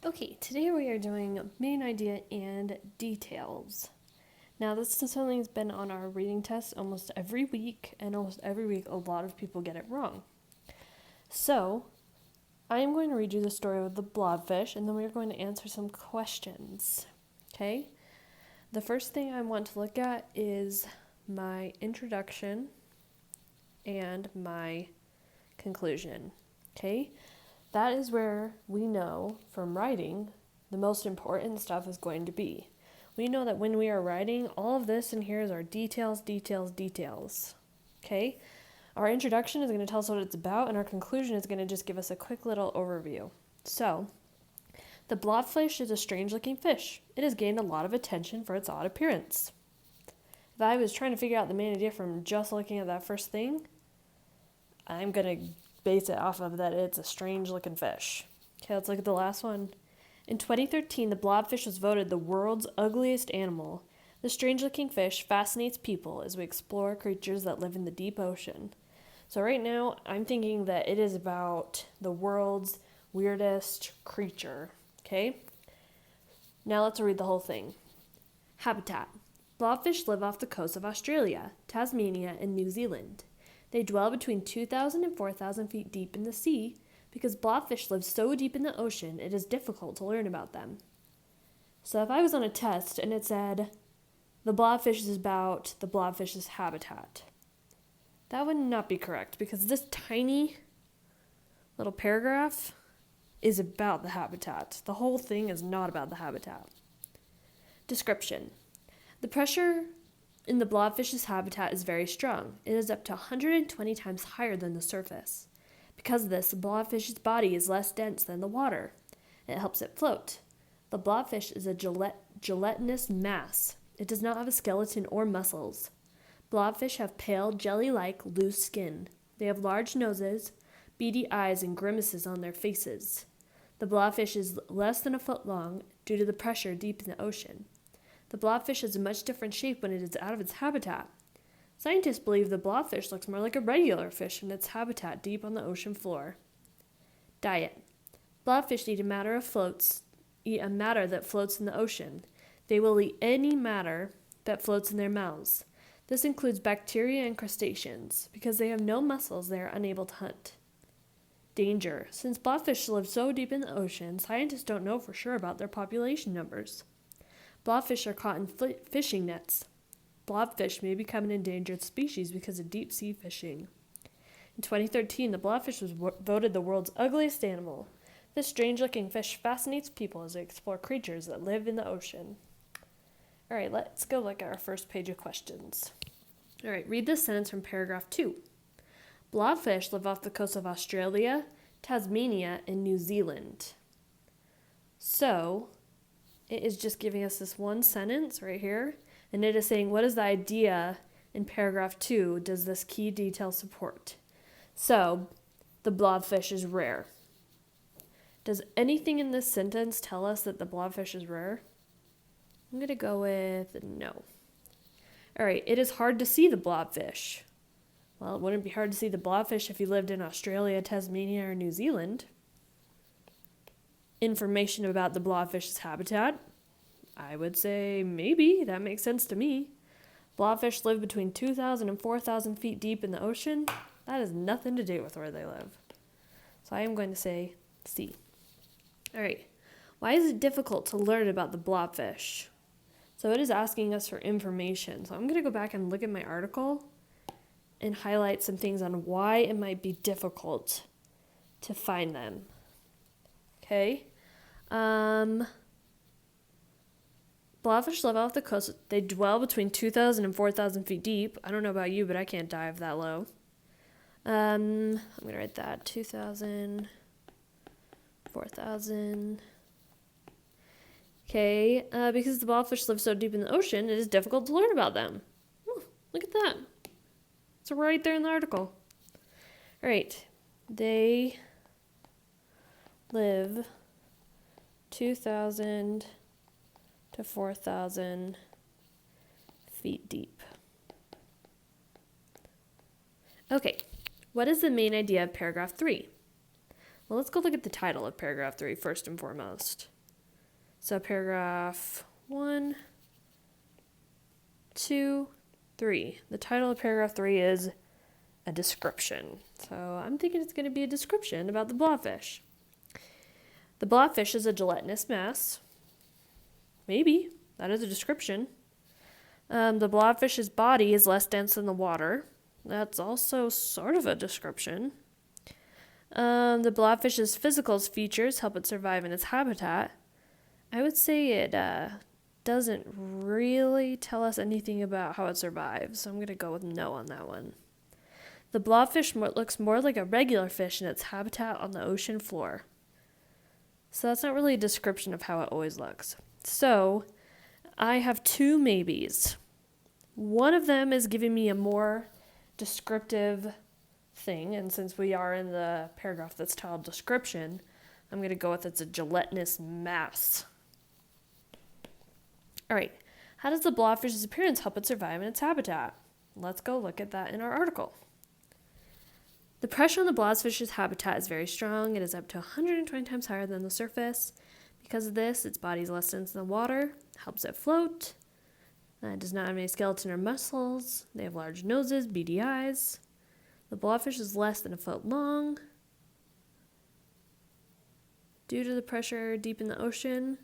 Okay, today we are doing main idea and details. Now, this is something that's been on our reading test almost every week, and almost every week a lot of people get it wrong. So, I am going to read you the story of the Blobfish, and then we are going to answer some questions. Okay? The first thing I want to look at is my introduction and my conclusion. Okay? That is where we know from writing the most important stuff is going to be. We know that when we are writing, all of this in here is our details. Okay? Our introduction is going to tell us what it's about, and our conclusion is going to just give us a quick little overview. So, the blobfish is a strange-looking fish. It has gained a lot of attention for its odd appearance. If I was trying to figure out the main idea from just looking at that first thing, I'm going to base it off of that it's a strange-looking fish. Okay, let's look at the last one. In 2013, the blobfish was voted the world's ugliest animal. The strange-looking fish fascinates people as we explore creatures that live in the deep ocean. So right now, I'm thinking that it is about the world's weirdest creature. Okay? Now let's read the whole thing. Habitat. Blobfish live off the coast of Australia, Tasmania, and New Zealand. They dwell between 2,000 and 4,000 feet deep in the sea. Because blobfish live so deep in the ocean, it is difficult to learn about them. So if I was on a test and it said, the blobfish is about the blobfish's habitat, that would not be correct because this tiny little paragraph is about the habitat. The whole thing is not about the habitat. Description. The pressure in the blobfish's habitat is very strong. It is up to 120 times higher than the surface. Because of this, the blobfish's body is less dense than the water. It helps it float. The blobfish is a gelatinous mass. It does not have a skeleton or muscles. Blobfish have pale, jelly-like, loose skin. They have large noses, beady eyes, and grimaces on their faces. The blobfish is less than a foot long due to the pressure deep in the ocean. The blobfish has a much different shape when it is out of its habitat. Scientists believe the blobfish looks more like a regular fish in its habitat deep on the ocean floor. Diet. Blobfish eat a matter that floats in the ocean. They will eat any matter that floats in their mouths. This includes bacteria and crustaceans. Because they have no muscles, they are unable to hunt. Danger. Since blobfish live so deep in the ocean, scientists don't know for sure about their population numbers. Blobfish are caught in fishing nets. Blobfish may become an endangered species because of deep-sea fishing. In 2013, the blobfish was voted the world's ugliest animal. This strange-looking fish fascinates people as they explore creatures that live in the ocean. All right, let's go look at our first page of questions. All right, read this sentence from paragraph 2. Blobfish live off the coast of Australia, Tasmania, and New Zealand. So, it is just giving us this one sentence right here. And it is saying, what is the idea in paragraph 2 does this key detail support? So, the blobfish is rare. Does anything in this sentence tell us that the blobfish is rare? I'm going to go with no. All right, it is hard to see the blobfish. Well, it wouldn't be hard to see the blobfish if you lived in Australia, Tasmania, or New Zealand. Information about the blobfish's habitat. I would say maybe. That makes sense to me. Blobfish live between 2,000 and 4,000 feet deep in the ocean. That has nothing to do with where they live. So I am going to say C. All right. Why is it difficult to learn about the blobfish? So it is asking us for information. So I'm going to go back and look at my article and highlight some things on why it might be difficult to find them. Okay. Blobfish live off the coast. They dwell between 2,000 and 4,000 feet deep. I don't know about you, but I can't dive that low. I'm going to write that. 2,000, 4,000. Okay, because the blobfish live so deep in the ocean, it is difficult to learn about them. Oh, look at that. It's right there in the article. All right. They live 2,000 to 4,000 feet deep. Okay, what is the main idea of paragraph 3? Well, let's go look at the title of paragraph 3 first and foremost. So paragraph 1, 2, 3. The title of paragraph 3 is a description. So I'm thinking it's going to be a description about the blobfish. The blobfish is a gelatinous mass. Maybe. That is a description. The blobfish's body is less dense than the water. That's also sort of a description. The blobfish's physical features help it survive in its habitat. I would say it doesn't really tell us anything about how it survives, so I'm going to go with no on that one. The blobfish looks more like a regular fish in its habitat on the ocean floor. So that's not really a description of how it always looks. So I have two maybes. One of them is giving me a more descriptive thing, and since we are in the paragraph that's titled description, I'm going to go with it's a gelatinous mass. All right, how does the blobfish's appearance help it survive in its habitat? Let's go look at that in our article. The pressure on the blobfish's habitat is very strong. It is up to 120 times higher than the surface. Because of this, its body is less dense than the water, helps it float. It does not have any skeleton or muscles. They have large noses, beady eyes. The blobfish is less than a foot long. Due to the pressure deep in the ocean,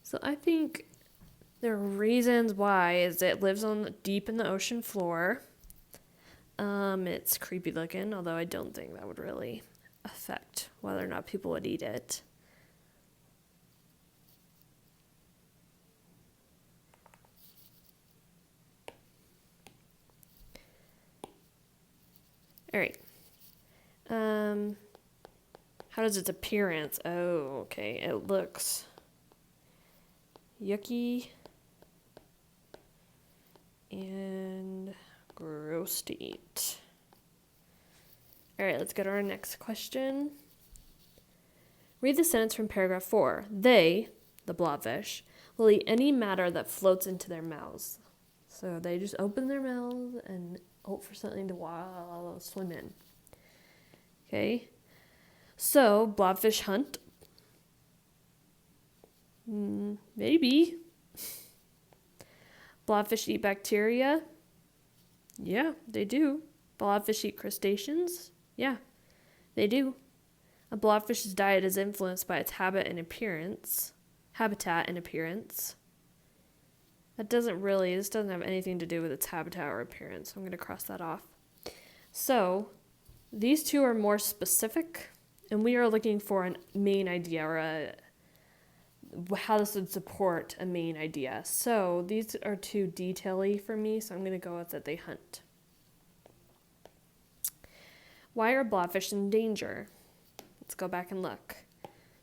So I think there are reasons why is it lives on deep in the ocean floor. It's creepy looking, although I don't think that would really affect whether or not people would eat it. All right. How does its appearance? Oh, okay. It looks yucky and gross to eat. All right, let's go to our next question. Read the sentence from paragraph 4. They, the blobfish, will eat any matter that floats into their mouths. So they just open their mouths and hope for something to swim in. Okay, so blobfish hunt. Maybe. Blobfish eat bacteria. Yeah, they do. Blobfish eat crustaceans. Yeah, they do. A blobfish's diet is influenced by its habitat and appearance. This doesn't have anything to do with its habitat or appearance. So I'm going to cross that off. So these two are more specific, and we are looking for a main idea or how this would support a main idea. So these are too detail-y for me, so I'm going to go with that they hunt. Why are blobfish in danger? Let's go back and look.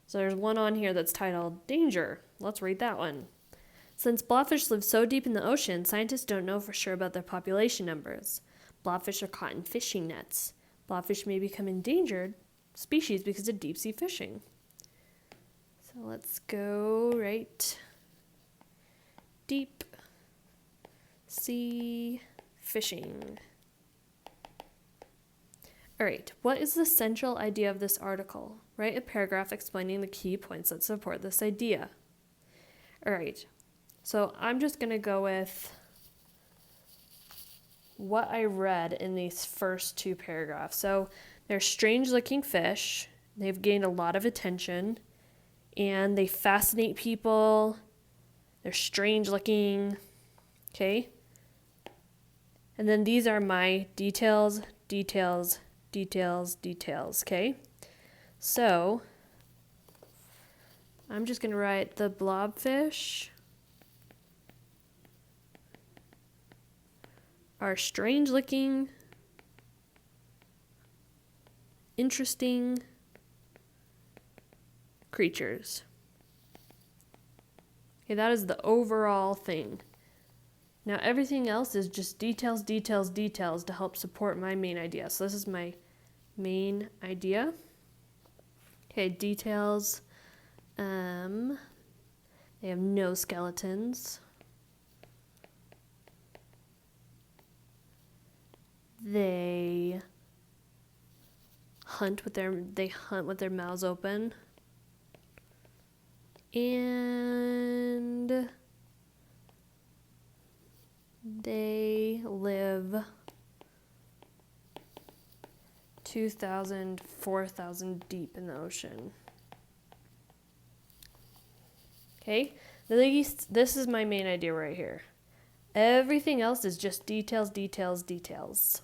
So there's one on here that's titled Danger. Let's read that one. Since blobfish live so deep in the ocean, scientists don't know for sure about their population numbers. Blobfish are caught in fishing nets. Blobfish may become endangered species because of deep sea fishing. So let's go right. Deep sea fishing. All right, what is the central idea of this article? Write a paragraph explaining the key points that support this idea. All right, so I'm just going to go with what I read in these first two paragraphs. So they're strange-looking fish. They've gained a lot of attention, and they fascinate people. They're strange-looking, okay? And then these are my details, okay? So I'm just going to write the blobfish are strange-looking, interesting creatures. Okay, that is the overall thing. Now everything else is just details to help support my main idea. So this is my main idea. Okay, details. They have no skeletons. They hunt with their mouths open. And they live 2,000, 4,000 deep in the ocean. Okay, this is my main idea right here. Everything else is just details, details, details.